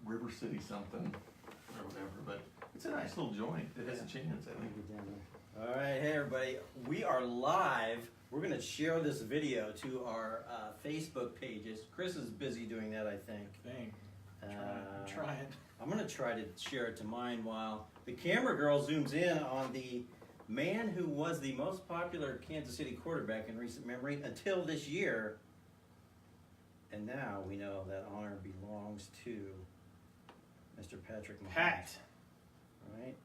River City something or whatever, but it's a nice little joint. It has a chance, I think. All right, hey everybody, we are live. We're going to share this video to our Facebook pages. Chris is busy doing that, I think. I'm trying. I'm going to try to share it to mine while the camera girl zooms in on the man who was the most popular Kansas City quarterback in recent memory until this year. And now we know that honor belongs to Mr. Patrick Mahomes. Pat. All right.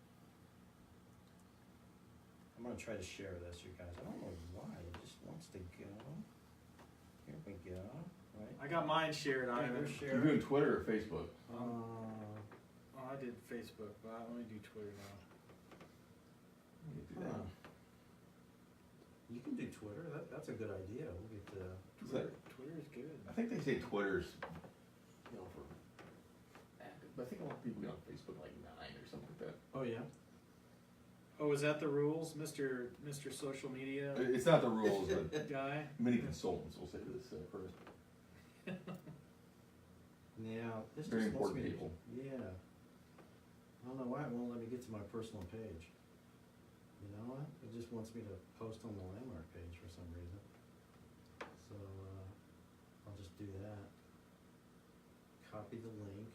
I'm going to try to share this, you guys. I don't know why. It just wants to go. Here we go. Right. I got mine shared on We're it. You're doing Twitter or Facebook? I did Facebook, but I only do Twitter now. You do that. You can do Twitter. That's a good idea. We'll get Twitter is good. I think they say Twitter's, you know, for active, but I think a lot of people get on Facebook like 9 or something like that. Oh, yeah? Oh, is that the rules, Mr. Social Media It's not the rules, but guy? many consultants will say this first. Yeah. This Very just wants important me to- people. Yeah. I don't know why it won't let me get to my personal page. You know what? It just wants me to post on the landmark page for some reason. So I'll just do that. Copy the link.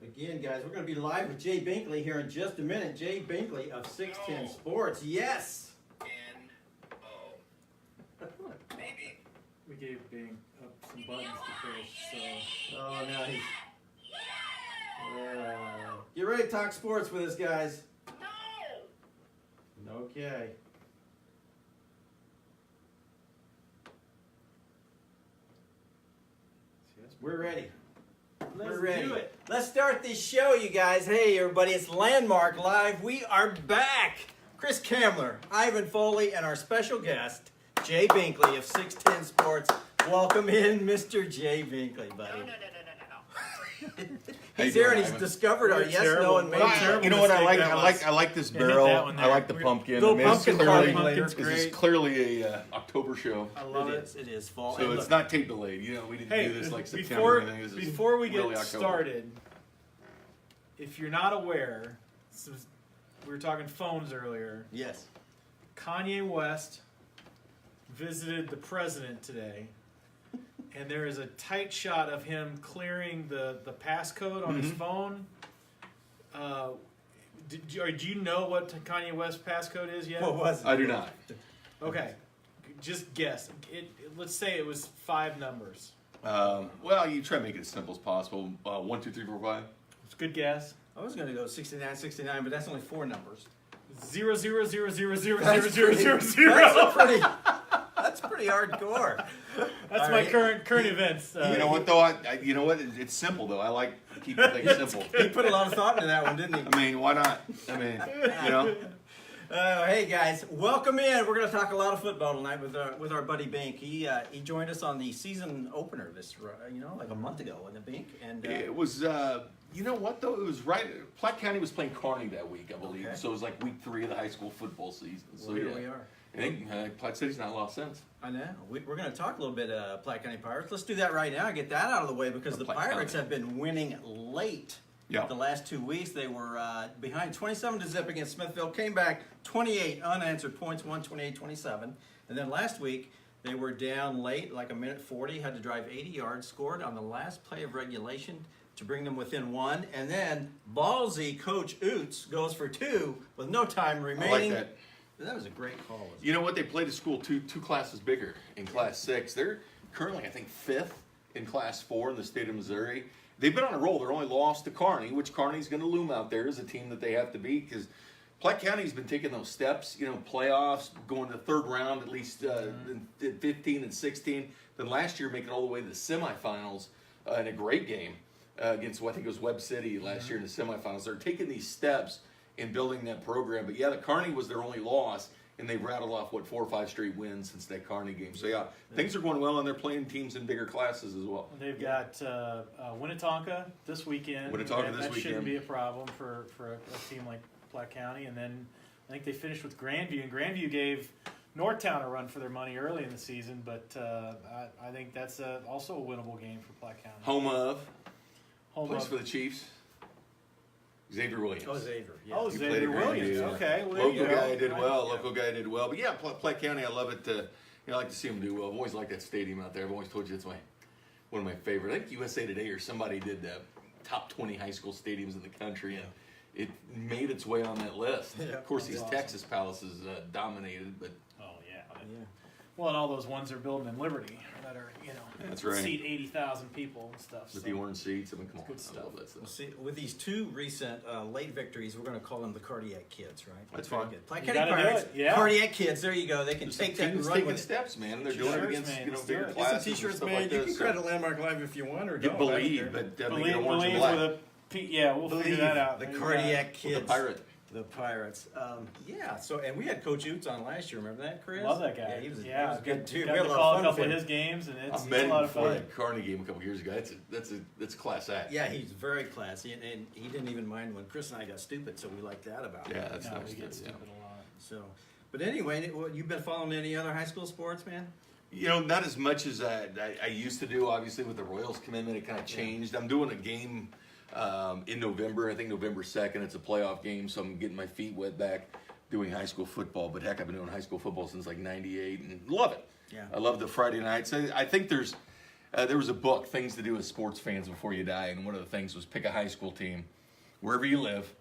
Again, guys, we're going to be live with Jay Binkley here in just a minute. Jay Binkley of 610 Sports. Yes! Maybe. We gave Bing some buttons to push, so. Oh, now he's... Get ready to talk sports with us, guys. No. Okay. See, that's We're ready. Let's We're ready. do it. Let's start this show, you guys. Hey, everybody, it's Landmark Live. We are back. Chris Kamler, Ivan Foley, and our special guest, Jay Binkley of 610 Sports. Welcome in, Mr. Jay Binkley, buddy. No. He's here and he's discovered our What a yes, terrible- no, and what a maybe. terrible You know what I like? mistake that was. I like this Yeah, hit barrel. that one I there. like the We're- pumpkin. Little I mean, it's pumpkin clearly, pumpkin's this great. is clearly a October show, I love it. It is fall. so And it's look, not tape delayed. You know, we didn't Hey, do this like September. before, or anything. This is before we get really October. started, if you're not aware, we were talking phones earlier. Yes. Kanye West visited the president today, and there is a tight shot of him clearing the passcode on his phone. Do you know what Kanye West's passcode is yet? What was it? I do not. Okay, just guess. Let's say it was 5 numbers. Well, you try to make it as simple as possible. 1, 2, 3, 4, 5. It's a good guess. I was going to go 69, but that's only 4 numbers. 0 0 0 0 0 That's 0 0 0 pretty- 0. That's pretty hardcore. That's All my right. current events. You know what though? You know what? It's simple though. I like keeping things simple. He put a lot of thought into that one, didn't he? I mean, why not? I mean, you know. Hey guys, welcome in. We're going to talk a lot of football tonight with our buddy Bink. He joined us on the season opener like a month ago, wasn't it, Bink? And It was, you know what though? It was right. Platte County was playing Kearney that week, I believe. Okay. So it was like week 3 of the high school football season. So here yeah, we are. I think Platte City's not lost since. I know. We're going to talk a little bit Platte County Pirates. Let's do that right now. Get that out of the way because the Platte Pirates County. have been winning late. Yeah. The last 2 weeks they were behind 27-0 against Smithville. Came back 28 unanswered points, won 28-27. And then last week they were down late, like a minute 40, had to drive 80 yards, scored on the last play of regulation to bring them within 1. And then ballsy Coach Oots goes for 2 with no time remaining. I like that. That was a great call. You know what? They played a school two classes bigger in Class 6. They're currently, I think, 5th in Class 4 in the state of Missouri. They've been on a roll. They're only lost to Kearney, which Kearney's going to loom out there as a team that they have to beat because Platte County's been taking those steps, playoffs, going to the 3rd round at least in 15 and 16. Then last year making all the way to the semifinals in a great game against, I think it was Webb City last year in the semifinals. They're taking these steps in building that program. But yeah, the Kearney was their only loss, and they've rattled off, 4 or 5 straight wins since that Kearney game. So yeah, things are going well, and they're playing teams in bigger classes as well. They've got Winnetonka this weekend. Winnetonka this that shouldn't weekend. be a problem for a team like Platte County. And then I think they finished with Grandview, and Grandview gave Northtown a run for their money early in the season. But I think that's also a winnable game for Platte County. Home of Hold Plays up. for the Chiefs. Xavier Williams. Oh, Xavier. Yeah. Oh, He played Xavier at Grand Williams. View. Okay, well, there you Local go. guy did Right, well. yeah. Local guy did well. But yeah, Platte County, I love it. I like to see them do well. I've always liked that stadium out there. I've always told you it's one of my favorite. I think USA Today or somebody did the top 20 high school stadiums in the country, and it made its way on that list. Yeah, Of course, that's these awesome. Texas palaces dominated, but Oh yeah. Yeah. Well, and all those ones they're building in Liberty that are, That's right. seat 80,000 people and stuff. with so. the orange seats, I mean, come on, good I stuff. love that stuff. Well, see, with these two recent late victories, we're going to call them the cardiac kids, right? That's Very fine. good. Platte You County gotta do Pirates, it, yeah. cardiac kids. There you go. They can Just take that and teams run taking with it. steps, man. They're Get doing it shirts against made. Let's do bigger it. Get some classes. Get some and t-shirts stuff made. like You this, can so- credit Landmark Live if you want, or Get don't. I don't believe, care. but they Believe, get orange and believe black. with yeah, we'll figure that out. The Maybe cardiac With kids. the pirate. The Pirates. Yeah. So, and we had Coach Utes on last year. Remember that, Chris? Love that guy. Yeah, he was yeah, good too. Got We had to a lot call a of fun couple with of him. his games, and it's I a met him lot of before fun. the Carney game a couple years ago. That's a class act. Yeah, he's very classy, and he didn't even mind when Chris and I got stupid, so we like that about him. Yeah, that's No, nice. we too, get yeah. stupid a lot. So, but anyway, you've been following any other high school sports, man? You know, not as much as I used to do. Obviously, with the Royals commitment, it kind of changed. I'm doing a game in November. I think November 2nd. It's a playoff game, so I'm getting my feet wet back doing high school football. But heck, I've been doing high school football since like '98 and love it. Yeah. I love the Friday nights. I think there was a book, Things to Do as Sports Fans Before You Die, and one of the things was pick a high school team wherever you live.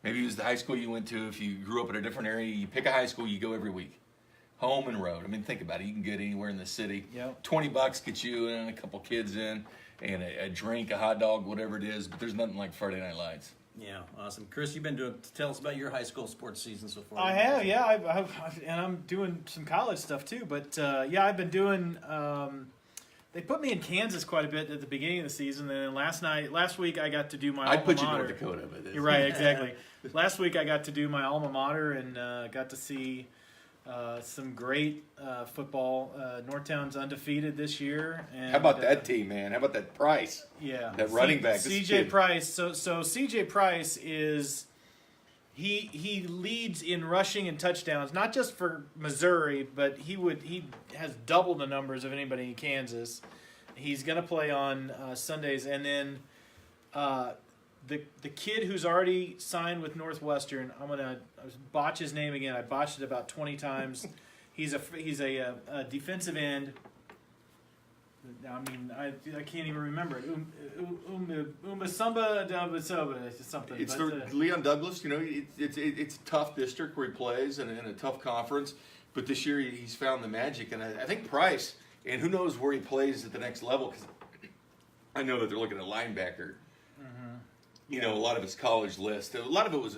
Maybe it was the high school you went to. If you grew up in a different area, you pick a high school, you go every week. Home and road. I mean, think about it. You can get anywhere in the city. Yep. $20 gets you in, a couple kids in, and a drink, a hot dog, whatever it is. But there's nothing like Friday Night Lights. Yeah, awesome. Chris, you've been doing. Tell us about your high school sports season so far. I have, yeah. And I'm doing some college stuff too. But yeah, I've been doing. They put me in Kansas quite a bit at the beginning of the season. And then last week, I got to do my I'd alma put you in mater. North Dakota, but You're right, exactly. Last week, I got to do my alma mater and got to see some great football. Northtown's undefeated this year. And, How about that team, man? How about that price? Yeah, That running back, this CJ kid. Price. So CJ Price is he leads in rushing and touchdowns, not just for Missouri, but he has double the numbers of anybody in Kansas. He's going to play on Sundays, and then the kid who's already signed with Northwestern. I'm gonna botch his name again. I botched it about 20 times. He's a defensive end. I mean, I can't even remember it. Umbasumba something. It's but, Leon Douglas. You know, it's a tough district where he plays and in a tough conference. But this year he's found the magic, and I think Price. And who knows where he plays at the next level? Because I know that they're looking at linebacker. You know, a lot of his college list. A lot of it was,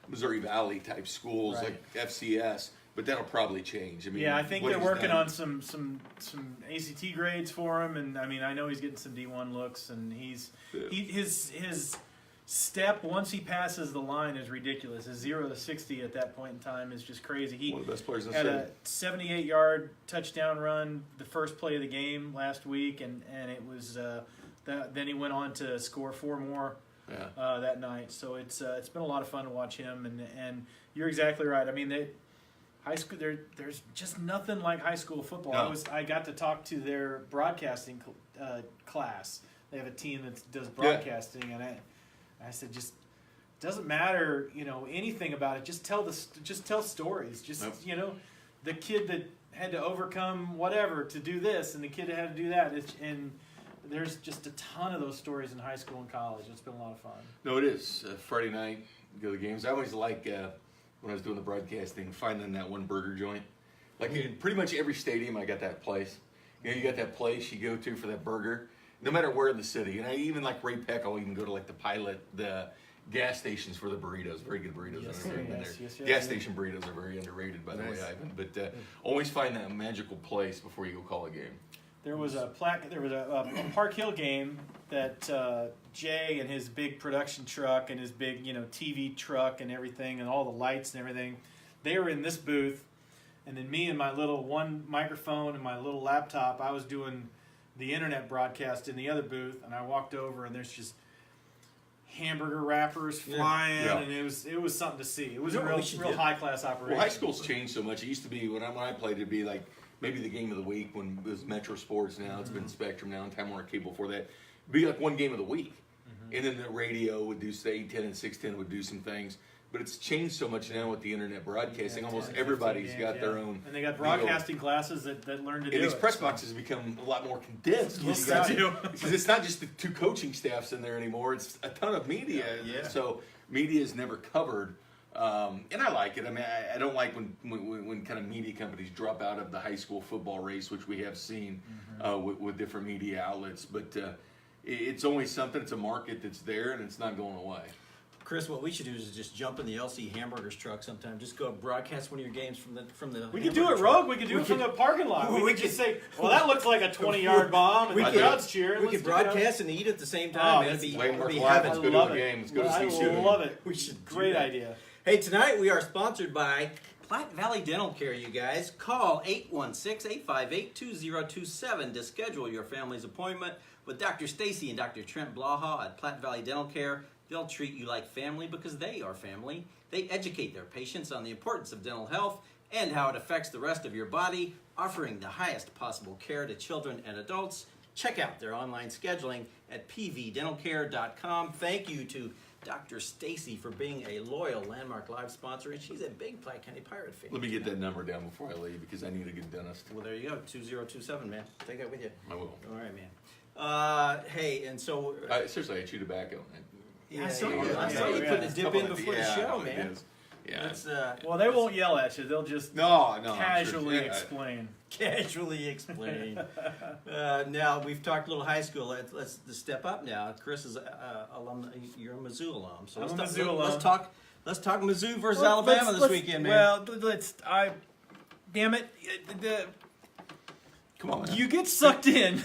Missouri Valley type schools Right. like FCS. But that'll probably change. I mean, yeah, I think what they're he's working done- on some ACT grades for him, and I mean I know he's getting some D1 looks, and his step once he passes the line is ridiculous. His 0 to 60 at that point in time is just crazy. He one of the best players in the had city. a 78-yard touchdown run the first play of the game last week, and it was then he went on to score 4 more Yeah. that night. So it's been a lot of fun to watch him, and you're exactly right. I mean high school, there's just nothing like high school football. No. I got to talk to their broadcasting class. They have a team that does broadcasting, and I said, just doesn't matter, anything about it. Just tell stories. Just Yep. The kid that had to overcome whatever to do this, and the kid that had to do that. And there's just a ton of those stories in high school and college. It's been a lot of fun. No, it is. Friday night, go to the games. I always like, when I was doing the broadcasting, finding that one burger joint. Like in pretty much every stadium, I got that place. You got that place you go to for that burger, no matter where in the city. And I even like Ray Peck, I'll even go to like the gas stations for the burritos. Very good burritos. Yes, I don't know if you've been yes, there. yes, yes, Gas yes. station burritos are very underrated, by the Nice. way, Ivan. But always find that magical place before you go call a game. There was a Park Hill game that Jay and his big production truck and his big TV truck and everything and all the lights and everything, they were in this booth, and then me and my little one microphone and my little laptop, I was doing the internet broadcast in the other booth, and I walked over and there's just hamburger wrappers flying, Yeah. and it was something to see. It was You a know what we should real do? high class operation. Well, high school's changed so much. It used to be when I played, it'd be like maybe the game of the week when it was Metro Sports. Now it's been Spectrum. Now and Time Warner Cable before that. It'd be like one game of the week. and then the radio would do, say, 10 and 610 would do some things. But it's changed so much now with the internet broadcasting. Almost 10, 15 everybody's games, got their own. And they got deal. broadcasting classes that learn to do And these it. press boxes have become a lot more condensed. Yes, You got- they do. Because it's not just the two coaching staffs in there anymore. It's a ton of media. Yeah. So media is never covered. And I like it. I mean, I don't like when kind of media companies drop out of the high school football race, which we have seen with different media outlets. But it's always something. It's a market that's there, and it's not going away. Chris, what we should do is just jump in the LC Hamburgers truck sometime. Just go broadcast one of your games from the. We could do it, hamburger Rogue. truck. We could do it from the parking lot. We we could just say, well, that looks like a 20-yard bomb, and We the could- crowd's cheering. We Let's could do it. broadcast and eat at the same Oh, time. that's It'd be, way it'd more be fun. heaven. Let's go to a game. Let's go to I see shooting. love it. We should do Great that. idea. Hey, tonight we are sponsored by Platte Valley Dental Care, you guys. Call 816-858-2027 to schedule your family's appointment with Dr. Stacy and Dr. Trent Blaha at Platte Valley Dental Care. They'll treat you like family because they are family. They educate their patients on the importance of dental health and how it affects the rest of your body, offering the highest possible care to children and adults. Check out their online scheduling at pvdentalcare.com. Thank you to Dr. Stacy for being a loyal Landmark Live sponsor, and she's a big Platte County Pirate fan. Let me get that number down before I leave because I need a good dentist. Well, there you go, 2027, man. Take that with you. I will. All right, man. Hey, and so Seriously, I chew tobacco. yeah, I saw you- you. I saw Yeah, you yeah. put a dip in before the show, it man. is. Yeah. Let's Well, they won't yell at you. They'll just No, I'm casually sure. Yeah, explain. casually explain. Now we've talked a little high school. Let's step up now. Chris is alum. You're a Mizzou alum. So I'm a let's Mizzou alum. Let's talk Mizzou versus Let's- Alabama let's- this weekend, man. Well, damn it, Come on, man. you get sucked in.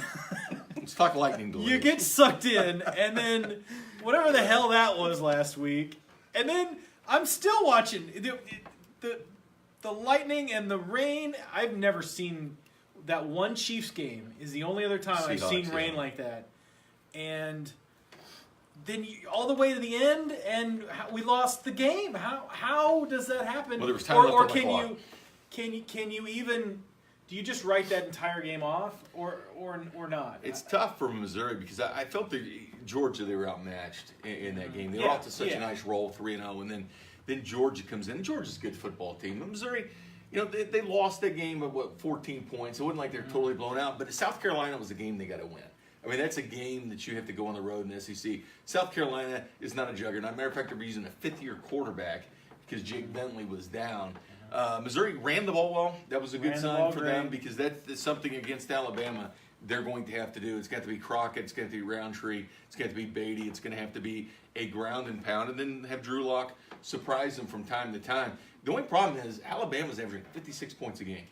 Let's talk lightning delays. You get sucked in, and then whatever the hell that was last week, and then I'm still watching the lightning and the rain. I've never seen that one Chiefs game. Is the only other time I've Seahawks, seen rain yeah. like that, and then all the way to the end, and we lost the game. How does that happen? Well, there was time or left or on the can clock. can you even? Do you just write that entire game off, or not? It's tough for Missouri because I felt that Georgia, they were outmatched in that game. They were Yeah, off to such yeah. a nice roll, 3-0, and then Georgia comes in. Georgia's a good football team. But Missouri, they lost that game by 14 points. It wasn't like they're totally blown out. But South Carolina was a game they got to win. I mean, that's a game that you have to go on the road in the SEC. South Carolina is not a juggernaut. Matter of fact, they're using a fifth-year quarterback because Jay Binkley was down. Missouri ran the ball well. That was a good Ran the sign ball for great. them because that's something against Alabama they're going to have to do. It's got to be Crockett. It's got to be Roundtree. It's got to be Beatty. It's going to have to be a ground and pound, and then have Drew Lock surprise them from time to time. The only problem is Alabama's averaging 56 points a game.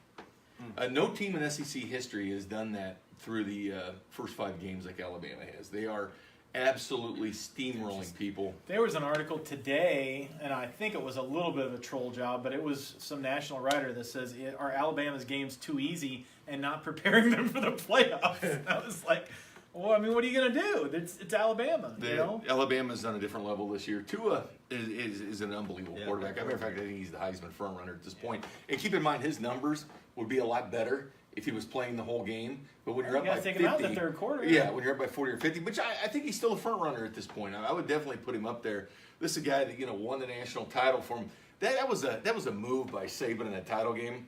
No team in SEC history has done that through the first 5 games like Alabama has. They are absolutely steamrolling people. There was an article today, and I think it was a little bit of a troll job, but it was some national writer that says, are Alabama's games too easy and not preparing them for the playoffs? And I was like, well, I mean, what are you going to do? It's Alabama, you know? Alabama's on a different level this year. Tua is an unbelievable Yeah. quarterback. As a matter of fact, I think he's the Heisman front runner at this point. And keep in mind, his numbers would be a lot better if he was playing the whole game. But when you're up You by gotta take 50, him out in the third quarter. yeah, when you're up by 40 or 50, which I think he's still a front runner at this point. I would definitely put him up there. This is a guy that won the national title for him. That was a move by Saban in that title game.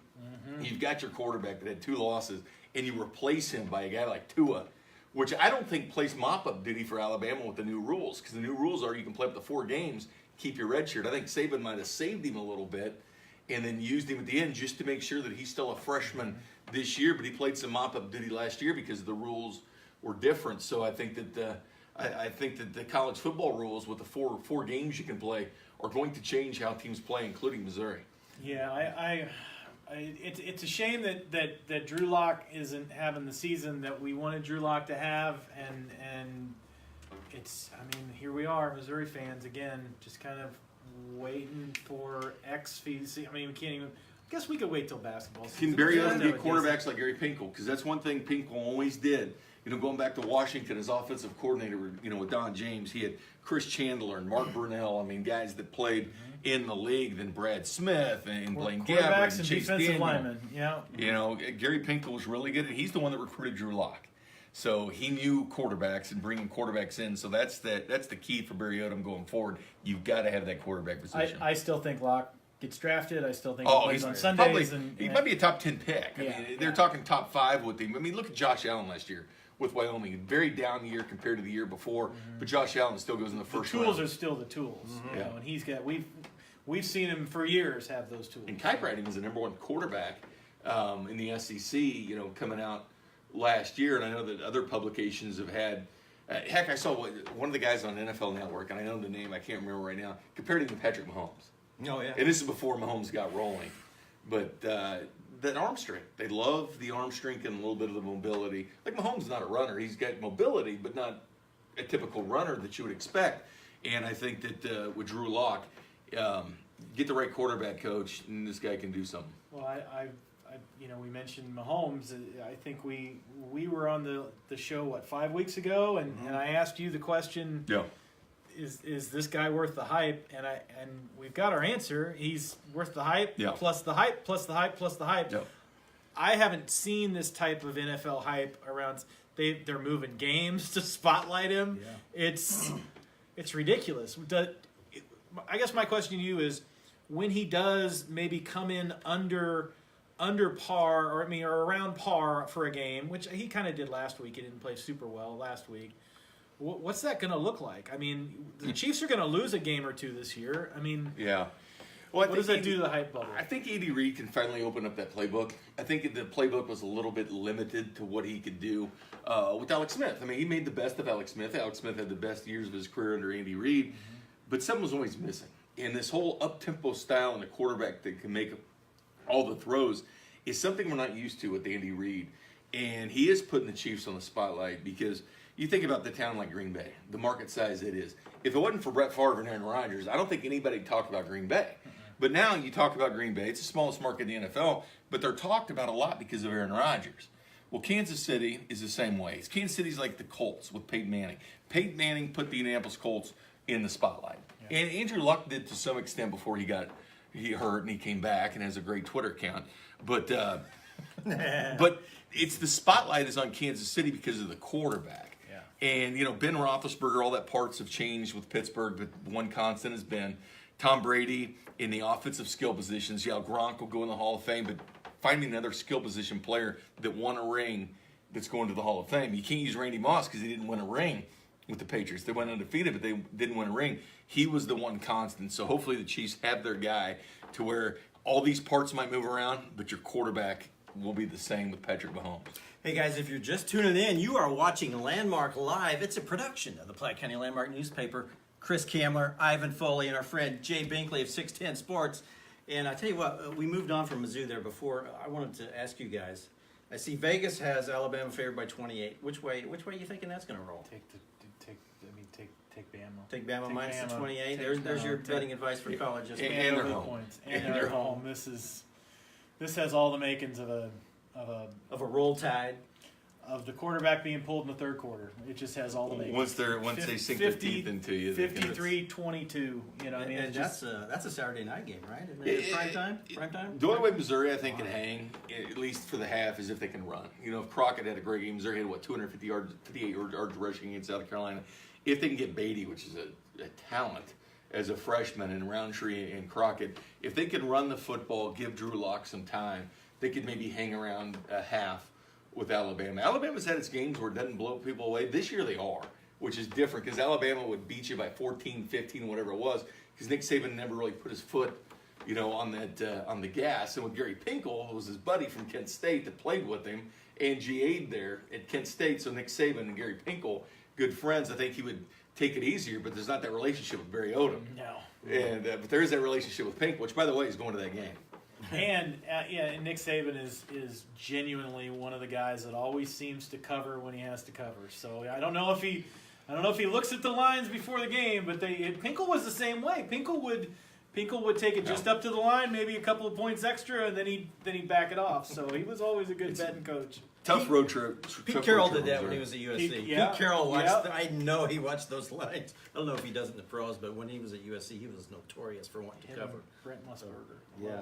You've got your quarterback that had 2 losses, and you replace him by a guy like Tua, which I don't think plays mop-up duty for Alabama with the new rules, because the new rules are you can play up to 4 games, keep your red shirt. I think Saban might have saved him a little bit and then used him at the end just to make sure that he's still a freshman this year, but he played some mop-up duty last year because the rules were different. So I think that I think that the college football rules with the four games you can play are going to change how teams play, including Missouri. Yeah, it's a shame that Drew Lock isn't having the season that we wanted Drew Lock to have, and it's, I mean, here we are, Missouri fans again, just kind of waiting for X fees. I mean, we can't even. I guess we could wait till basketball season. Can Barry Yeah, Odom no, get it quarterbacks like Gary Pinkel? Because that's one thing Pinkel always did. Going back to Washington as offensive coordinator, with Don James, he had Chris Chandler and Mark Brunell. I mean, guys that played in the league, then Brad Smith and Blaine Gabbert quarterbacks and and Chase defensive Daniel. linemen. Yeah. Gary Pinkel was really good, and he's the one that recruited Drew Lock. So he knew quarterbacks and bringing quarterbacks in. So that's the key for Barry Odom going forward. You've got to have that quarterback position. I still think Locke gets drafted. I still think Oh, he plays he's on Sundays. probably, and he might be a top 10 pick. I Yeah, mean, they're yeah. talking top 5 with him. I mean, look at Josh Allen last year with Wyoming. Very down year compared to the year before, but Josh Allen still goes in the the first tools round. are still the tools. You Yeah. know, and he's got we've seen him for years have those tools. And Kite Riding was the number 1 quarterback in the SEC, you know, coming out last year. And I know that other publications have had, heck, I saw one of the guys on NFL Network, and I know the name, I can't remember right now, compared him to Patrick Mahomes. Oh yeah. And this is before Mahomes got rolling. But that arm strength, they love the arm strength and a little bit of the mobility. Like Mahomes is not a runner. He's got mobility, but not a typical runner that you would expect. And I think that with Drew Lock, get the right quarterback coach, and this guy can do something. Well, I you know, we mentioned Mahomes. I think we were on the show 5 weeks ago, and I asked you the question. Yeah. Is this guy worth the hype? And we've got our answer. He's worth the hype, Yeah. plus the hype, plus the hype, plus the hype. Yeah. I haven't seen this type of NFL hype around. They're moving games to spotlight him. Yeah. It's ridiculous. I guess my question to you is, when he does maybe come in under par, or around par for a game, which he kind of did last week. He didn't play super well last week. What's that going to look like? I mean, the Chiefs are going to lose a game or two this year. I mean, Yeah. Well, what does that do to the hype bubble? I think Andy Reid can finally open up that playbook. I think the playbook was a little bit limited to what he could do with Alex Smith. I mean, he made the best of Alex Smith. Alex Smith had the best years of his career under Andy Reid, but something was always missing. And this whole up-tempo style and a quarterback that can make all the throws is something we're not used to with Andy Reid. And he is putting the Chiefs on the spotlight because you think about the town like Green Bay, the market size it is. If it wasn't for Brett Favre and Aaron Rodgers, I don't think anybody talked about Green Bay. But now you talk about Green Bay. It's the smallest market in the NFL, but they're talked about a lot because of Aaron Rodgers. Well, Kansas City is the same way. Kansas City's like the Colts with Peyton Manning. Peyton Manning put the Indianapolis Colts in the spotlight. Yeah. And Andrew Luck did to some extent before he hurt and he came back and has a great Twitter account. But but it's the spotlight is on Kansas City because of the quarterback. Yeah. And, you know, Ben Roethlisberger, all that parts have changed with Pittsburgh, but one constant has been Tom Brady in the offensive skill positions. Yeah, Gronk will go in the Hall of Fame, but find me another skill position player that won a ring that's going to the Hall of Fame. You can't use Randy Moss because he didn't win a ring with the Patriots. They went undefeated, but they didn't win a ring. He was the one constant. So hopefully the Chiefs have their guy to where all these parts might move around, but your quarterback will be the same with Patrick Mahomes. Hey guys, if you're just tuning in, you are watching Landmark Live. It's a production of the Platte County Landmark newspaper. Chris Kamler, Ivan Foley, and our friend Jay Binkley of 610 Sports. And I tell you what, we moved on from Mizzou there before. I wanted to ask you guys. I see Vegas has Alabama favored by 28. Which way are you thinking that's going to roll? Take Bama. Take Bama Take minus the Bama. 28. Take There's your Bama. betting advice for college. And And they're over home. points. And And they're they're home. This has all the makings of Of a roll tide. the quarterback being pulled in the third quarter. It just has all the makings. Once they sink their teeth into you, they can- 53-22. You know, I mean, And it's just, that's a Saturday night game, right? Isn't it prime time? Prime time? The only way Missouri, I think, can hang, at least for the half, is if they can run. You know, if Crockett had a great game, Missouri had, 250 yards, 58 yards rushing against South Carolina. If they can get Beatty, which is a talent as a freshman, and Roundtree and Crockett, if they can run the football, give Drew Lock some time, they could maybe hang around a half with Alabama. Alabama's had its games where it doesn't blow people away. This year they are, which is different because Alabama would beat you by 14, 15, whatever it was, because Nick Saban never really put his foot, on the gas. And with Gary Pinkel, who was his buddy from Kent State that played with him and GA'd there at Kent State, so Nick Saban and Gary Pinkel, good friends. I think he would take it easier, but there's not that relationship with Barry Odom. no. And but there is that relationship with Pinkel, which, by the way, is going to that game. And and Nick Saban is genuinely one of the guys that always seems to cover when he has to cover. So I don't know if he looks at the lines before the game, but Pinkel was the same way. Pinkel would take it just up to the line, maybe a couple of points extra, and then he'd back it off. So he was always a good betting coach. Tough road trip. Pete Carroll did that when he was at USC. Yeah. Pete Carroll watched. Yeah. I know he watched those lines. I don't know if he does it in the pros, but when he was at USC, he was notorious for wanting to cover. Brent Musburger. Yeah.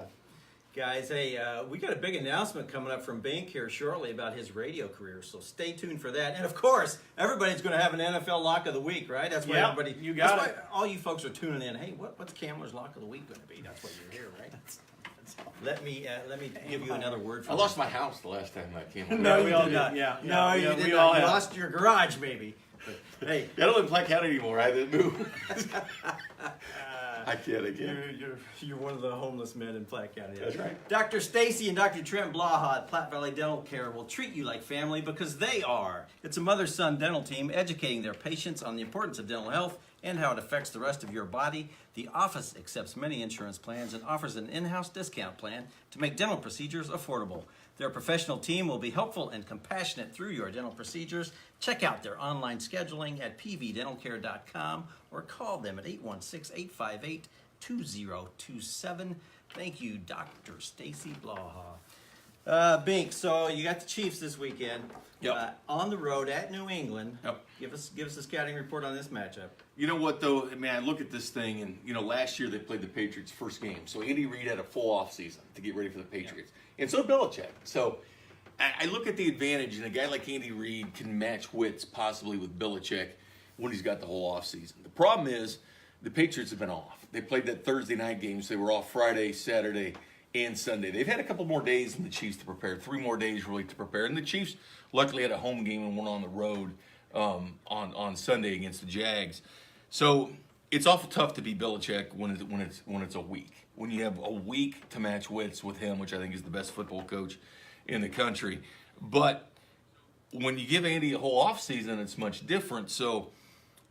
Guys, hey, we got a big announcement coming up from Bink here shortly about his radio career, so stay tuned for that. And of course, everybody's going to have an NFL lock of the week, right? That's why everybody. You got that's it. why all you folks are tuning in. Hey, what's Cameron's lock of the week going to be? That's why you're here, right? Let me give you another word for I lost my house the last time I came. No, you we all did did. not. Yeah, No, yeah, you yeah, did we not. all You have. lost your garage, maybe. But, hey, I don't live in Platte County anymore. I didn't move. I can't. You're one of the homeless men in Platte County. That's right. Dr. Stacy and Dr. Trent Blaha at Platte Valley Dental Care will treat you like family because they are. It's a mother-son dental team educating their patients on the importance of dental health and how it affects the rest of your body. The office accepts many insurance plans and offers an in-house discount plan to make dental procedures affordable. Their professional team will be helpful and compassionate through your dental procedures. Check out their online scheduling at pvdentalcare.com or call them at 816-858-2027. Thank you, Dr. Stacy Blaha. Bink, so you got the Chiefs this weekend. Yep. On the road at New England. Yep. Give us a scouting report on this matchup. You know what, though? Man, I look at this thing, and, last year they played the Patriots' first game. So Andy Reid had a full offseason to get ready for the Patriots. And so Belichick. So I look at the advantage, and a guy like Andy Reid can match wits possibly with Belichick when he's got the whole offseason. The problem is the Patriots have been off. They played that Thursday night game, so they were off Friday, Saturday, and Sunday. They've had a couple more days than the Chiefs to prepare, 3 more days really to prepare. And the Chiefs luckily had a home game and went on the road on Sunday against the Jags. So it's awful tough to beat Belichick when it's a week. When you have a week to match wits with him, which I think is the best football coach in the country. But when you give Andy a whole offseason, it's much different. So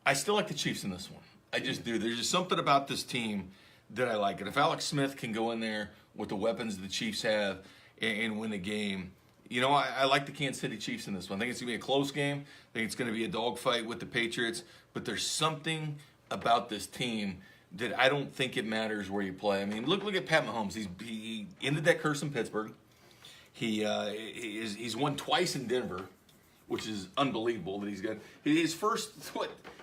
I still like the Chiefs in this one. I just do. There's just something about this team that I like. And if Alex Smith can go in there with the weapons the Chiefs have and win the game, I like the Kansas City Chiefs in this one. I think it's going to be a close game. I think it's going to be a dogfight with the Patriots. But there's something about this team that I don't think it matters where you play. I mean, look at Pat Mahomes. He ended that curse in Pittsburgh. He's won twice in Denver, which is unbelievable that he's got his first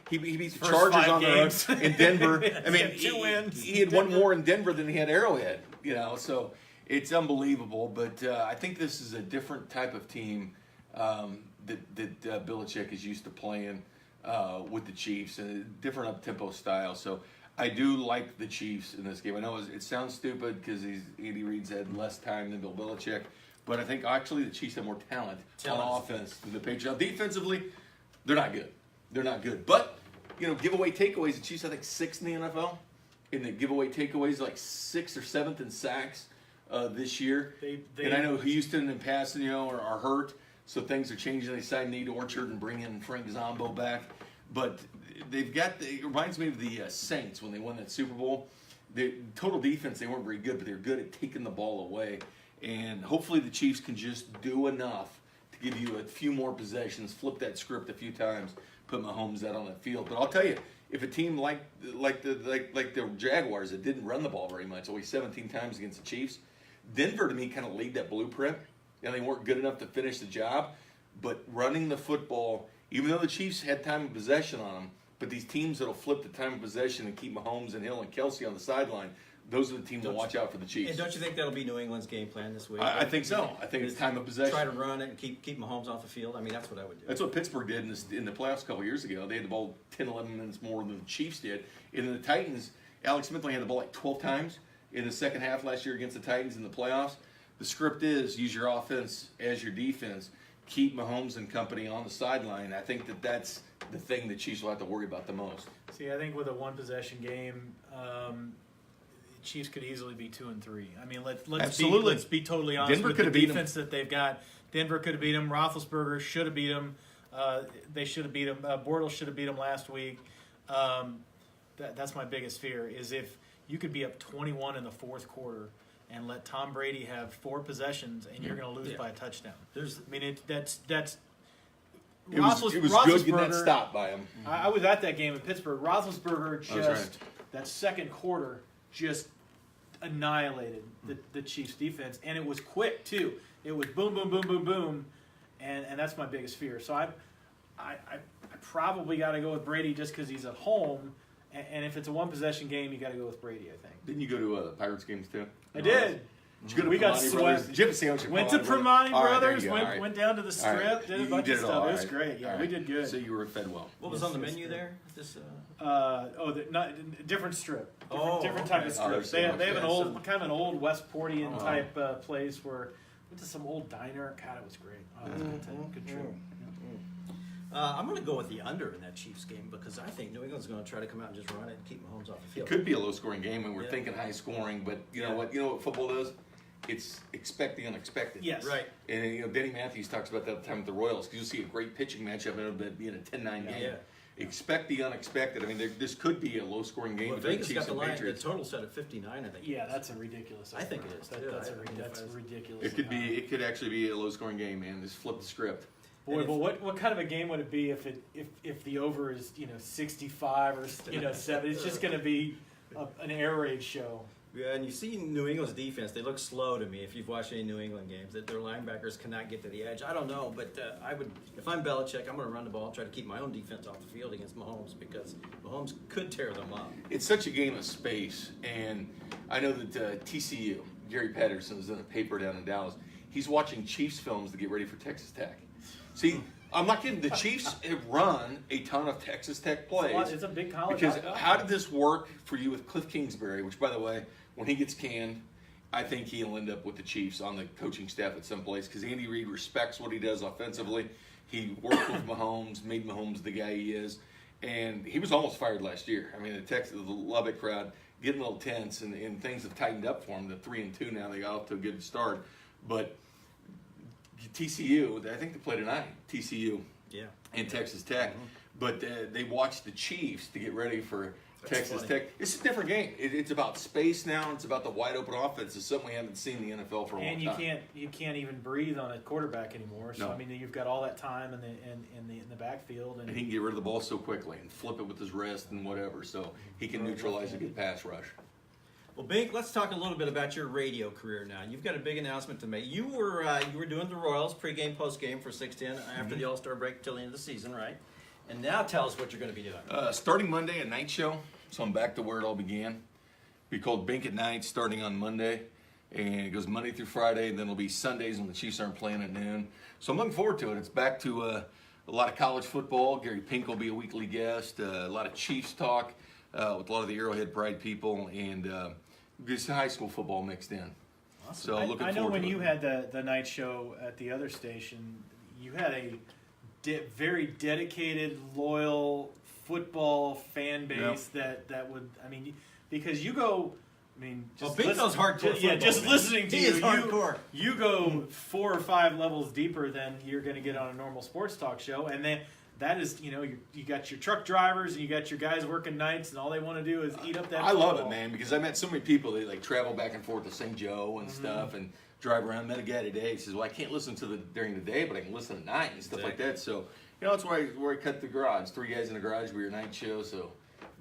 he beat the Chargers 5 on the games. road in Denver. I mean, He had 2 wins. He had one more in Denver than he had Arrowhead. So it's unbelievable. But I think this is a different type of team that Belichick is used to playing with the Chiefs, and a different up-tempo style. So I do like the Chiefs in this game. I know it sounds stupid because Andy Reid's had less time than Bill Belichick, but I think actually the Chiefs have more talent on offense than the Patriots. Now, defensively, they're not good. They're not good. But, giveaway takeaways, the Chiefs have like 6th in the NFL. In the giveaway takeaways, like 6th or 7th in sacks this year. And I know Houston and passing, are hurt, so things are changing. They decided Nate Orchard and bring in Frank Zombo back. But it reminds me of the Saints when they won that Super Bowl. The total defense, they weren't very good, but they were good at taking the ball away. And hopefully the Chiefs can just do enough to give you a few more possessions, flip that script a few times, put Mahomes out on that field. But I'll tell you, if a team like the Jaguars that didn't run the ball very much, only 17 times against the Chiefs, Denver to me kind of laid that blueprint. And they weren't good enough to finish the job. But running the football, even though the Chiefs had time of possession on them, but these teams that'll flip the time of possession and keep Mahomes and Hill and Kelsey on the sideline, those are the teams that watch out for the Chiefs. And don't you think that'll be New England's game plan this week? I think so. I think it's time of possession. Try to run it and keep Mahomes off the field. I mean, that's what I would do. That's what Pittsburgh did in the playoffs a couple years ago. They had the ball 10, 11 minutes more than the Chiefs did. And then the Titans, Alex Smith only had the ball like 12 times in the second half last year against the Titans in the playoffs. The script is use your offense as your defense. Keep Mahomes and company on the sideline. I think that's the thing the Chiefs will have to worry about the most. See, I think with a 1-possession game, Chiefs could easily be 2-3. I mean, let's be totally honest. Denver with could the have beat defense that they've got. Denver could have beat them. Roethlisberger should have beat them. They should have beat them. Bortles should have beat them last week. That's my biggest fear is if you could be up 21 in the fourth quarter and let Tom Brady have 4 possessions and you're going to lose by a touchdown. That's. It was good getting that stop by him. I was at that game in Pittsburgh. Roethlisberger That's right. that second quarter just annihilated the Chiefs' defense, and it was quick too. It was boom, boom, boom, boom, boom, and that's my biggest fear. So I probably got to go with Brady just because he's at home, and if it's a 1-possession game, you got to go with Brady. I think. Didn't you go to the Pirates games too? I did. Did you go to We got Primanti swept. Brothers? Did you have a sandwich at Went to Brothers? Primanti All right, there Brothers. you go. All right. Went down to the All strip. right. Did a You bunch did of it all stuff. It was right. great. Yeah, All we right. did good. So you were fed well. What was Yes, on the yes, menu yes. there? Just, Different strip. Oh, Different type okay. of Oh, strip. there's They so have an much. old, kind of an old Westportian Oh. type place where went to some old diner. God, it was great. Oh, it was a good trip. I'm going to go with the under in that Chiefs game because I think New England's going to try to come out and just run it and keep Mahomes off the It field. could be a low-scoring game, and we're Yeah. thinking high-scoring. But you know Yeah. what? You know what football does? It's expect the unexpected. Yes. Right. And you know, Denny Matthews talks about that all the time with the Royals because you'll see a great pitching matchup and it'll be in a 10-9 game. Yeah. Expect the unexpected. I mean, this could be a low-scoring game Well, between Vegas Chiefs got the and line, the Patriots. total set at 59, I think. Yeah, that's a ridiculous. I think it is, too. That's I- ridiculous. It could be. It could actually be a low-scoring game, man. Just flip the script. Boy, And but what kind of a game would it be if the over is 65 or 7? It's just going to be an air raid show. Yeah, and you see New England's defense, they look slow to me if you've watched any New England games, that their linebackers cannot get to the edge. I don't know, but I would, if I'm Belichick, I'm going to run the ball, try to keep my own defense off the field against Mahomes because Mahomes could tear them up. It's such a game of space, and I know that TCU, Gary Patterson, is in a paper down in Dallas. He's watching Chiefs films to get ready for Texas Tech. See, I'm not kidding. The Chiefs have run a ton of Texas Tech plays. It's a big college. Because outfit. how did this work for you with Cliff Kingsbury, which, by the way, when he gets canned, I think he'll end up with the Chiefs on the coaching staff at some place because Andy Reid respects what he does offensively. He worked with Mahomes, made Mahomes the guy he is, and he was almost fired last year. I mean, the Lubbock crowd getting a little tense, and things have tightened up for him. They're 3-2 now. They got off to a good start. But TCU, I think they play tonight, TCU Yeah. and Texas Tech. But they watched the Chiefs to get ready for Texas funny. Tech. It's a different game. It's about space now. It's about the wide open offense. It's something we haven't seen in the NFL for a long And time. you can't even breathe on a quarterback anymore. So No. I mean, you've got all that time in the backfield, And he can get rid of the ball so quickly and flip it with his wrist and whatever. So he can neutralize a good pass rush. Well, Bink, let's talk a little bit about your radio career now. You've got a big announcement to make. You were doing the Royals pregame, postgame for 610 after the All-Star break till the end of the season, right? And now tell us what you're going to be doing. Starting Monday, a night show. So I'm back to where it all began. Be called Bink at Night starting on Monday. And it goes Monday through Friday. And then it'll be Sundays when the Chiefs aren't playing at noon. So I'm looking forward to it. It's back to a lot of college football. Gary Pink will be a weekly guest. A lot of Chiefs talk with a lot of the Arrowhead Pride people. And just high school football mixed in. So looking forward I know when to you it. had the night show at the other station, you had a very dedicated, loyal football fan base that would, I mean, because you go, I mean, just Bink goes hardcore yeah, football, just man. listening to He you, is hardcore. you go 4 or 5 levels deeper than you're going to get on a normal sports talk show, and then that is, you got your truck drivers and you got your guys working nights, and all they want to do is eat up that. I love it, football. man, because I met so many people that like travel back and forth to St. Joe and stuff and drive around. Met a guy today. He says, "Well, I can't listen to during the day, but I can listen at night and stuff like that." So, that's where I cut the garage. 3 guys in the garage. We were a night show, so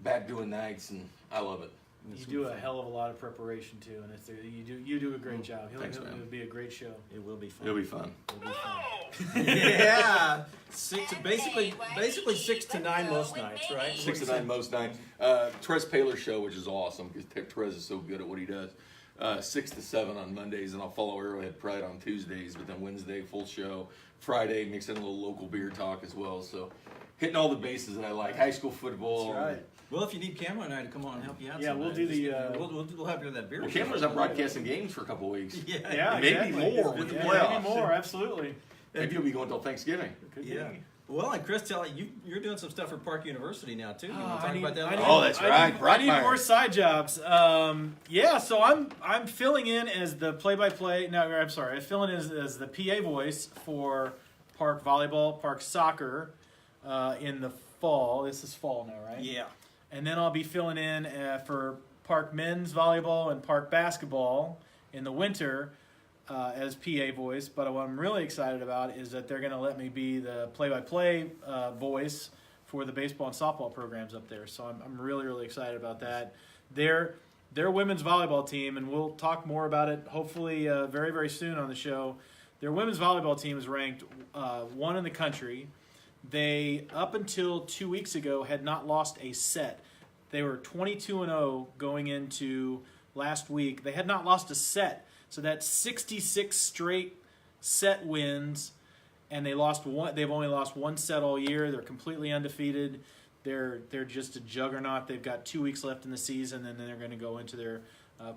back doing nights, and I love it. You do a hell of a lot of preparation too, and you do a great job. Thanks, man. It'll be a great show. It will be fun. It'll be fun. It'll be fun. Yeah. Basically 6 to 9 most nights, right? 6 to 9 most nights. Trez Paler's show, which is awesome because Trez is so good at what he does. 6 to 7 on Mondays, and I'll follow Arrowhead Pride on Tuesdays. But then Wednesday, full show. Friday, mix in a little local beer talk as well. So hitting all the bases that I like. High school football. That's right. Well, if you need Cameron and I to come on and help you out, Yeah, we'll sometime, do the, just- we'll help you with that beer. Well, show. Cameron's up broadcasting games for a couple weeks. Yeah. Yeah, Maybe exactly. more with the Yeah, playoffs. Maybe more, absolutely. Maybe you'll be going until Thanksgiving. Could Yeah. be. Well, and Chris, you're doing some stuff for Park University now too. You want to I talk need- about that? I need- Oh, that's right. I need Brockmire. more side jobs. So I'm filling in as the play-by-play. No, I'm sorry. I'm filling in as the PA voice for Park volleyball, Park soccer in the fall. This is fall now, right? Yeah. And then I'll be filling in for Park men's volleyball and Park basketball in the winter as PA voice. But what I'm really excited about is that they're going to let me be the play-by-play voice for the baseball and softball programs up there. So I'm really, really excited about that. Their women's volleyball team, and we'll talk more about it hopefully very, very soon on the show. Their women's volleyball team is ranked 1 in the country. They, up until 2 weeks ago, had not lost a set. They were 22-0 going into last week. They had not lost a set. So that's 66 straight set wins, and they lost one. They've only lost one set all year. They're completely undefeated. They're just a juggernaut. They've got 2 weeks left in the season, and then they're going to go into their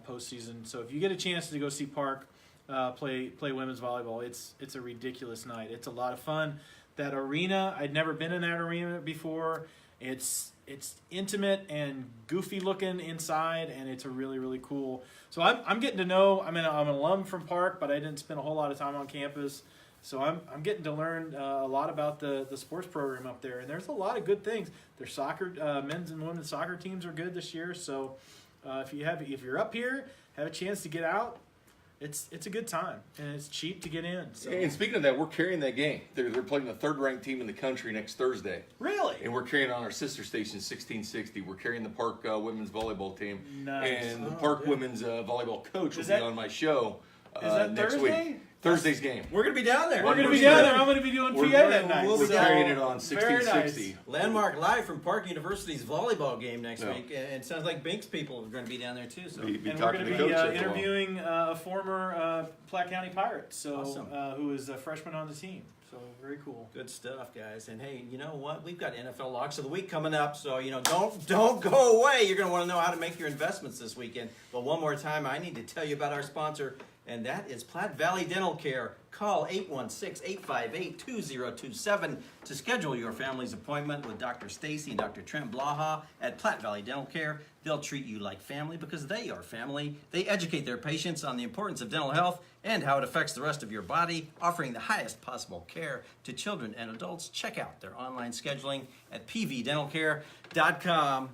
postseason. So if you get a chance to go see Park play women's volleyball, it's a ridiculous night. It's a lot of fun. That arena, I'd never been in that arena before. It's intimate and goofy looking inside, and it's a really, really cool. So I'm getting to know. I'm an alum from Park, but I didn't spend a whole lot of time on campus. So I'm getting to learn a lot about the sports program up there, and there's a lot of good things. Their soccer, men's and women's soccer teams are good this year. So if you're up here, have a chance to get out. It's a good time, and it's cheap to get in. So. And speaking of that, we're carrying that game. They're playing the third-ranked team in the country next Thursday. Really? And we're carrying on our sister station, 1660. We're carrying the Park women's volleyball team. Nice. And the Park women's volleyball coach will be on my show next Thursday? week. Thursday's game. We're going to be down there. We're going to be down there. I'm going to be doing PA that night. We're So, carrying it on very 1660. Landmark Live from Park University's volleyball game next Yeah. week. And it sounds like Binks people are going to be down there too. So. Be And we're talking going to to be Coach after a while. interviewing a former Platte County Pirate, so Awesome. who is a freshman on the team. So very cool. Good stuff, guys. And hey, you know what? We've got NFL Locks of the Week coming up, so don't go away. You're going to want to know how to make your investments this weekend. But one more time, I need to tell you about our sponsor, and that is Platte Valley Dental Care. Call 816-858-2027 to schedule your family's appointment with Dr. Stacy and Dr. Trent Blaha at Platte Valley Dental Care. They'll treat you like family because they are family. They educate their patients on the importance of dental health and how it affects the rest of your body, offering the highest possible care to children and adults. Check out their online scheduling at pvdentalcare.com.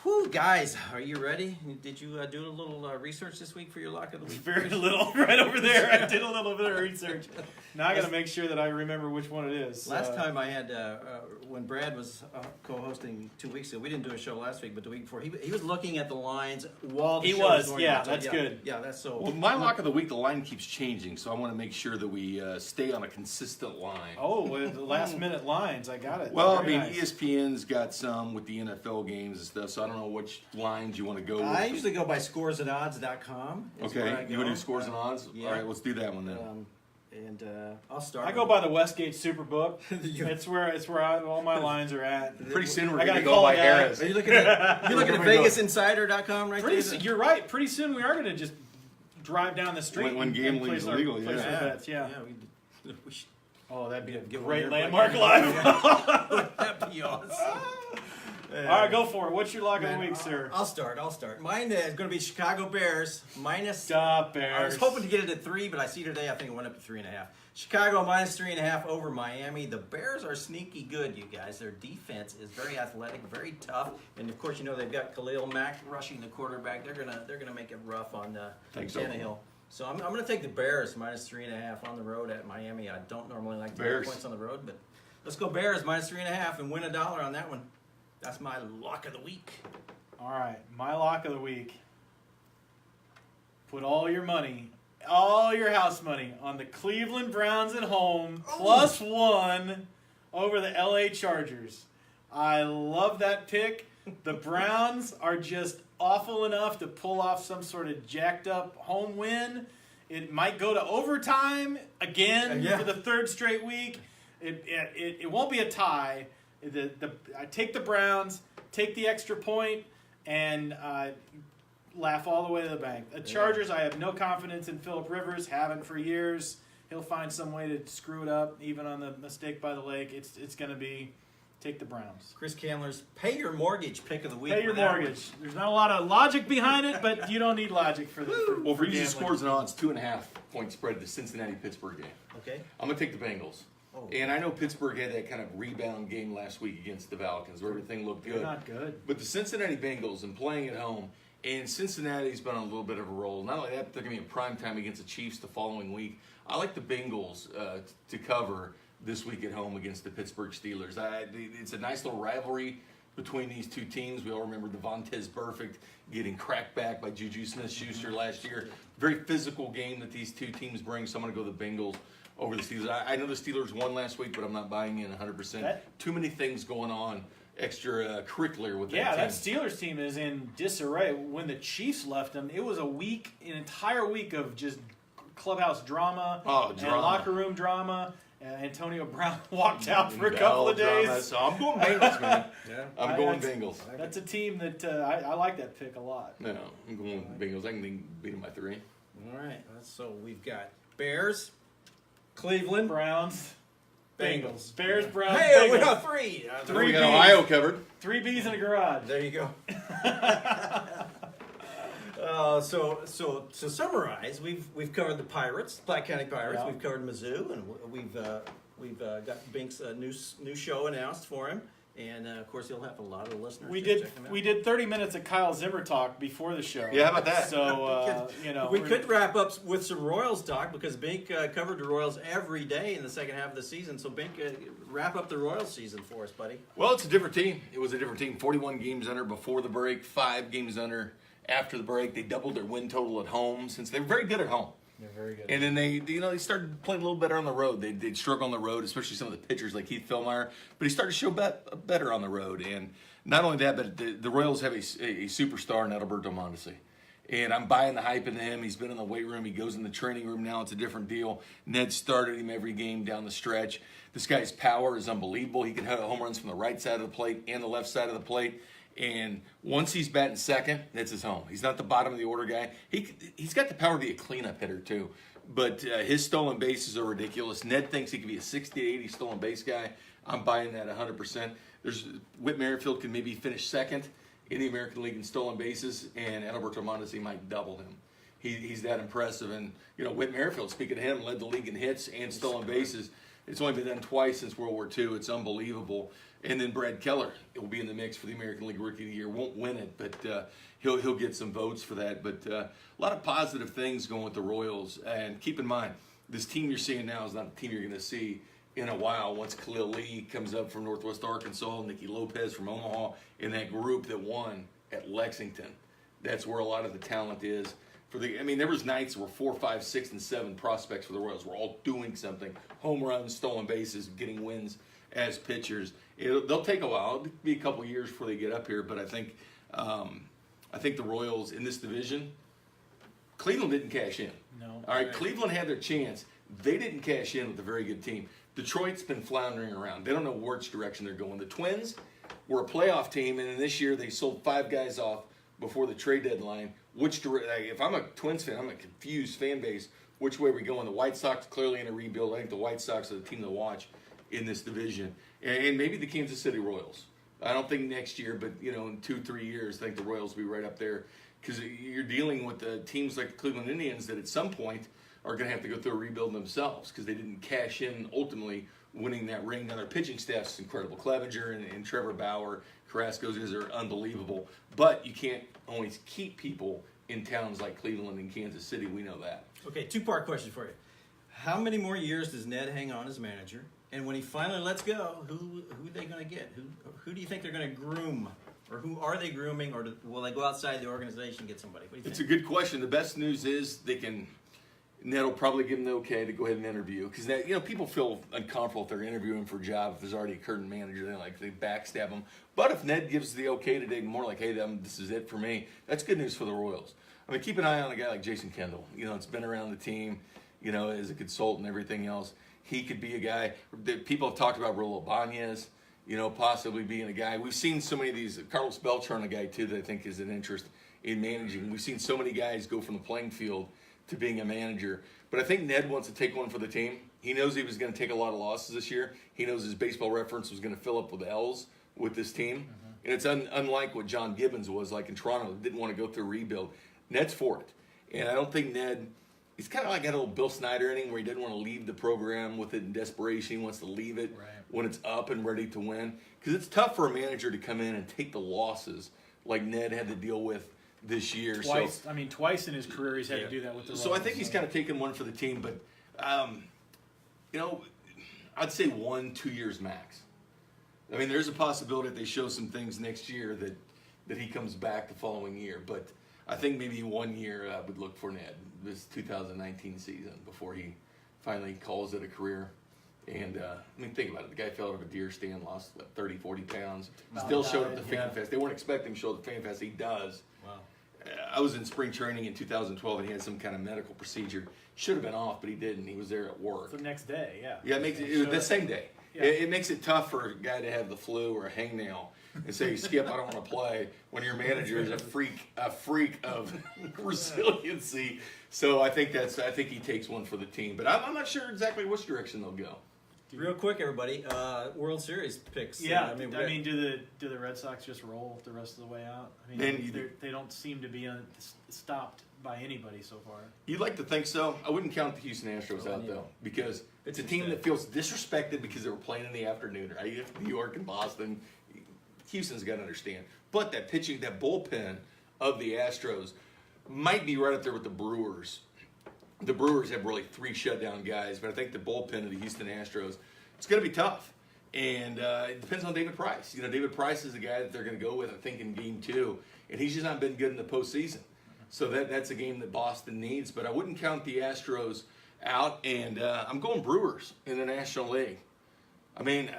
Whew, guys, are you ready? Did you do a little research this week for your lock of the week? Very little, right over there. I did a little bit of research. Now I got to make sure that I remember which one it is. Last time I had, when Brad was co-hosting 2 weeks ago, we didn't do a show last week, but the week before, he was looking at the lines while the He show was, going yeah, on. So, that's good. Yeah, that's so. Well, my lock of the week, the line keeps changing, so I want to make sure that we stay on a consistent line. Oh, with the last minute lines, I got it. Well, Very I mean, nice. ESPN's got some with the NFL games and stuff, so I don't know which lines you want to go with. I usually go by scoresandodds.com. is where I Okay, you want to do scores and odds? yeah. All right, let's do that one then. And I'll start. I go by the Westgate Superbook. You- It's where all my lines are at. Pretty soon we're I going to gotta go call by a guy. Harris. Are you looking at VegasInsider.com right there? You're right. Pretty soon we are going to just drive down the street When and gambling's place our- illegal, place yeah. our bets. Yeah. we should Oh, that'd be a get one great there, landmark like- live. That'd be awesome. All right, go for it. What's your lock of the Man, week, sir? I'll start. Mine is going to be Chicago Bears minus. Stop, I Bears. was hoping to get it at 3, but I see today I think it went up to 3.5. Chicago minus 3.5 over Miami. The Bears are sneaky good, you guys. Their defense is very athletic, very tough, and of course you know they've got Khalil Mack rushing the quarterback. They're gonna make it rough on Think so. Tannehill. So I'm gonna take the Bears minus 3.5 on the road at Miami. I don't normally like to Bears. take points on the road, but let's go Bears minus 3.5 and win $1 on that one. That's my lock of the week. All right, my lock of the week. Put all your money, all your house money on the Cleveland Browns at home, +1 over the LA Chargers. I love that pick. The Browns are just awful enough to pull off some sort of jacked up home win. It might go to overtime again Yeah. for the third straight week. It won't be a tie. I take the Browns, take the extra point, and laugh all the way to the bank. The Chargers, I have no confidence in Phillip Rivers, haven't for years. He'll find some way to screw it up, even on the mistake by the lake. It's going to be take the Browns. Chris Candler's pay your mortgage pick of the week. Pay your for that mortgage. There's not a lot of logic behind it, but you don't need logic for this. Well, for easy gambling. scores and odds, 2.5 point spread the Cincinnati-Pittsburgh game. one. Okay. I'm going to take the Bengals. Oh. And I know Pittsburgh had that kind of rebound game last week against the Falcons where everything looked They're good. not good. But the Cincinnati Bengals and playing at home, and Cincinnati's been on a little bit of a roll. Not only that, but they're going to be in prime time against the Chiefs the following week. I like the Bengals to cover this week at home against the Pittsburgh Steelers. It's a nice little rivalry between these two teams. We all remember Devontae Perfect getting cracked back by Juju Smith-Schuster last year. Very physical game that these two teams bring, so I'm going to go the Bengals over the Steelers. I know the Steelers won last week, but I'm not buying in 100%. Too many things going on curricular with that Yeah, team. that Steelers team is in disarray. When the Chiefs left them, it was an entire week of just clubhouse drama, and drama. locker room drama. Antonio Brown walked out for a couple of Drama. days. So I'm going Bengals, man. Yeah. I'm going Bengals. That's a team that I like that pick a lot. No, I'm going Bengals. I can beat them by 3. All right. So we've got Bears, Cleveland, Browns, Bengals. Bears, Browns, Hey, we Bengals. got 3. Three We got Bs. Ohio covered. 3 Bs in a garage. There you go. So to summarize, we've covered the Pirates, Platte County Pirates. Yeah. We've covered Mizzou, and we've got Binks' new show announced for him, and of course he'll have a lot of listeners. We to did check him out. we did 30 minutes of Kyle Zimmer talk before the show. Yeah, how about that? So We could wrap up with some Royals talk because Bink covered the Royals every day in the second half of the season. So Bink, wrap up the Royals season for us, buddy. Well, it's a different team. It was a different team. 41 games under before the break, 5 games under after the break. They doubled their win total at home since they were very good at home. They're very good. And then they started playing a little better on the road. They'd struggle on the road, especially some of the pitchers like Heath Fillmyer. But he started to show better on the road. And not only that, but the Royals have a superstar in Adalberto Mondesi. And I'm buying the hype into him. He's been in the weight room. He goes in the training room now. It's a different deal. Ned started him every game down the stretch. This guy's power is unbelievable. He can hit home runs from the right side of the plate and the left side of the plate. And once he's batting second, that's his home. He's not the bottom of the order guy. He's got the power to be a cleanup hitter too. But his stolen bases are ridiculous. Ned thinks he could be a 60 to 80 stolen base guy. I'm buying that 100%. Whit Merrifield can maybe finish second in the American League in stolen bases, and Adalberto Mondesi might double him. He's that impressive. And Whit Merrifield, speaking of him, led the league in hits and stolen bases. It's only been done twice since World War II. It's unbelievable. And then Brad Keller will be in the mix for the American League Rookie of the Year. Won't win it, but he'll get some votes for that. But a lot of positive things going with the Royals. And keep in mind, this team you're seeing now is not the team you're going to see in a while once Khalil Lee comes up from Northwest Arkansas, Nicky Lopez from Omaha, and that group that won at Lexington. That's where a lot of the talent is. There was nights where 4, 5, 6, and 7 prospects for the Royals were all doing something. Home runs, stolen bases, getting wins as pitchers. They'll take a while. It'll be a couple years before they get up here, but I think the Royals in this division, Cleveland didn't cash in. No. All right, Cleveland had their chance. They didn't cash in with a very good team. Detroit's been floundering around. They don't know which direction they're going. The Twins were a playoff team, and in this year they sold 5 guys off before the trade deadline. If I'm a Twins fan, I'm a confused fan base. Which way are we going? The White Sox clearly in a rebuild. I think the White Sox are the team to watch in this division, and maybe the Kansas City Royals. I don't think next year, but in 2-3 years, I think the Royals will be right up there because you're dealing with the teams like the Cleveland Indians that at some point are going to have to go through a rebuild themselves because they didn't cash in ultimately winning that ring. Now their pitching staff's incredible. Clevenger and Trevor Bauer, Carrasco's guys are unbelievable, but you can't always keep people in towns like Cleveland and Kansas City. We know that. Okay, 2-part question for you. How many more years does Ned hang on as manager? And when he finally lets go, who are they going to get? Who do you think they're going to groom? Or who are they grooming? Or will they go outside the organization and get somebody? What do you think? It's a good question. The best news is Ned will probably give them the okay to go ahead and interview. Because people feel uncomfortable if they're interviewing for a job if there's already a current manager. They backstab them. But if Ned gives the okay to dig more like, hey, this is it for me, that's good news for the Royals. Keep an eye on a guy like Jason Kendall. It's been around the team, as a consultant and everything else. He could be a guy that people have talked about. Rolo Banez, possibly being a guy. We've seen so many of these. Carlos Beltran, a guy too that I think is an interest in managing. We've seen so many guys go from the playing field to being a manager. But I think Ned wants to take one for the team. He knows he was going to take a lot of losses this year. He knows his baseball reference was going to fill up with L's with this team. And it's unlike what John Gibbons was like in Toronto. Didn't want to go through a rebuild. Ned's for it. And I don't think Ned... He's kind of like that old Bill Snyder inning where he didn't want to leave the program with it in desperation. He wants to leave it when it's up and ready to win. Because it's tough for a manager to come in and take the losses like Ned had to deal with this year. Twice. Twice in his career he's had to do that with the Royals. So I think he's kind of taken one for the team. But, I'd say 1-2 years max. There's a possibility that they show some things next year that he comes back the following year. But I think maybe 1 year I would look for Ned this 2019 season before he finally calls it a career And I mean, think about it. The guy fell out of a deer stand, lost what, 30, 40 pounds. About Still showed up died, to Fan yeah. Fest. They weren't expecting him to show up to Fan Fest. He does. Wow. I was in spring training in 2012, and he had some kind of medical procedure. Should have been off, but he didn't. He was there at work. The next day, yeah. Yeah, it makes it was the same day. Yeah. It makes it tough for a guy to have the flu or a hangnail and say, "Skip, I don't want to play," when your manager is a freak of resiliency. So I think he takes one for the team, but I'm not sure exactly which direction they'll go. Real quick, everybody. World Series picks. Yeah, I mean, do the Red Sox just roll the rest of the way out? I mean, Then they don't seem to be stopped by anybody so far. You'd like to think so. I wouldn't count the Houston Astros out though, because it's a team that feels disrespected because they were playing in the afternoon, right? New York and Boston. Houston's got to understand. But that pitching, that bullpen of the Astros might be right up there with the Brewers. The Brewers have really 3 shutdown guys, but I think the bullpen of the Houston Astros, it's going to be tough. And it depends on David Price. You know, David Price is the guy that they're going to go with, I think, in Game 2. And he's just not been good in the postseason. So that's a game that Boston needs. But I wouldn't count the Astros out. And I'm going Brewers in the National League. I mean,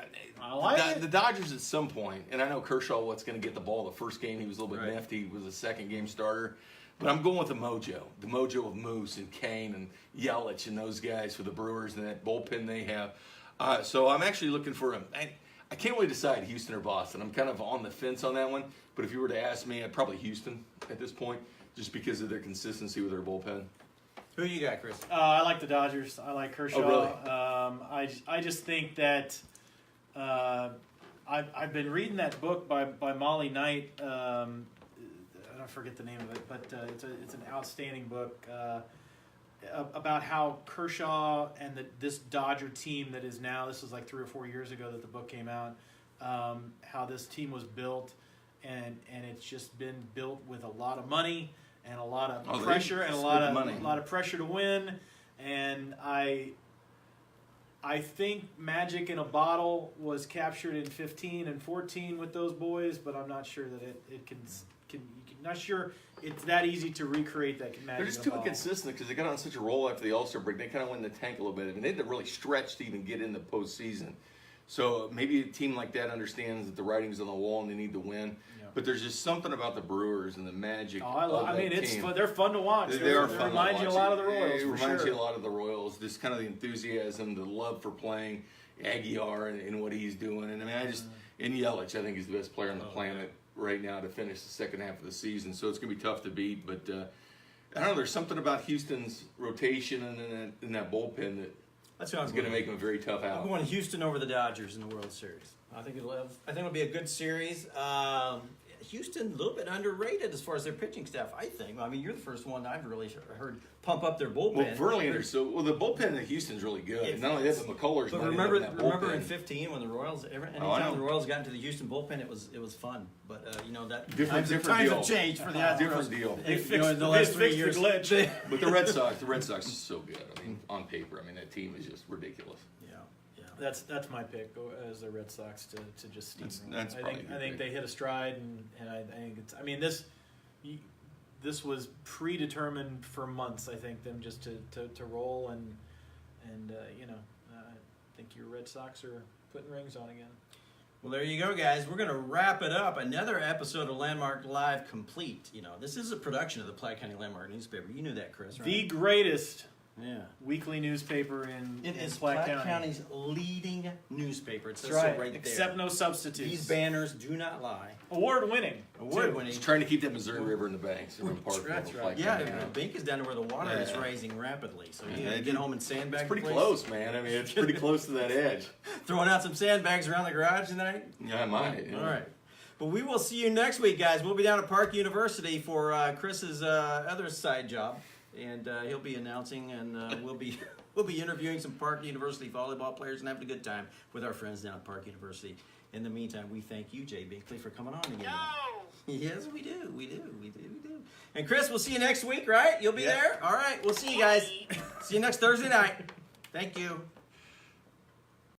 I like the Dodgers at some point, and I know Kershaw was going to get the ball the first game. He was a little bit Right. nifty. He was a second game starter. But I'm going with the mojo of Moose and Kane and Yelich and those guys for the Brewers and that bullpen they have. So I'm actually looking for I can't really decide Houston or Boston. I'm kind of on the fence on that one. But if you were to ask me, I'd probably Houston at this point, just because of their consistency with their bullpen. who you got, Chris? I like the Dodgers. I like Kershaw. Oh, really? I just think that I've been reading that book by Molly Knight. I forget the name of it, but it's an outstanding book about how Kershaw and this Dodger team that is now, this was like 3 or 4 years ago that the book came out, how this team was built, and it's just been built with a lot of money and a lot of pressure and a lot of pressure to win. And I think magic in a bottle was captured in 15 and 14 with those boys, but I'm not sure that it can not sure it's that easy to recreate that magic. They're just too inconsistent because they got on such a roll after the All-Star break. They kind of went in the tank a little bit. I mean, they had to really stretch to even get in the postseason. So maybe a team like that understands that the writing's on the wall and they need to win. Yeah. But there's just something about the Brewers and the magic. I mean, it's fun. They're fun to watch. They are fun to watch. Remind you a lot of the Royals. It reminds you a lot of the Royals. Just kind of the enthusiasm, the love for playing Aguilar and what he's doing. And I mean, and Yelich, I think he's the best player on the planet right now to finish the second half of the season. So it's going to be tough to beat. But I don't know. There's something about Houston's rotation and in that bullpen That's what is going to make them a very tough out. I'm going Houston over the Dodgers in the World Series. I think it'll be a good series. Houston, a little bit underrated as far as their pitching staff, I think. I mean, you're the first one I've really heard pump up their bullpen. Well, Verlander, the bullpen in Houston's really good. And not only that, but McCullers. But remember in 15 when the Royals, anytime the Royals got into the Houston bullpen, it was fun. But that different times deal. have changed for the Astros. Different deal. In the last 3 years. The glitch. But the Red Sox are so good. I mean, on paper, that team is just ridiculous. That's my pick as the Red Sox to just steamroll. That's I think they hit a stride, and I think it's. I mean, this was predetermined for months. I think them just to roll and I think your Red Sox are putting rings on again. Well, there you go, guys. We're going to wrap it up. Another episode of Landmark Live complete. This is a production of the Platte County Landmark newspaper. You knew that, Chris, right? The greatest Yeah. weekly newspaper in It is Platte Platte County. County's leading newspaper. It says That's right. so right Except there. no substitutes. These banners do not lie. Award-winning. Award-winning. Just trying to keep that Missouri River in the banks. That's right. Yeah, the bank is down to where the water is rising rapidly. So you need to get home and sandbag It's pretty the place. close, man. I mean, it's pretty close to that edge. Throwing out some sandbags around the garage tonight? Yeah, I might. Yeah. All right. But we will see you next week, guys. We'll be down at Park University for Chris's other side job. And he'll be announcing, and we'll be interviewing some Park University volleyball players and having a good time with our friends down at Park University. In the meantime, we thank you, Jay Binkley, for coming on again. Yes, we do. And Chris, we'll see you next week, right? You'll be there? All right, we'll see you guys. See you next Thursday night. Thank you.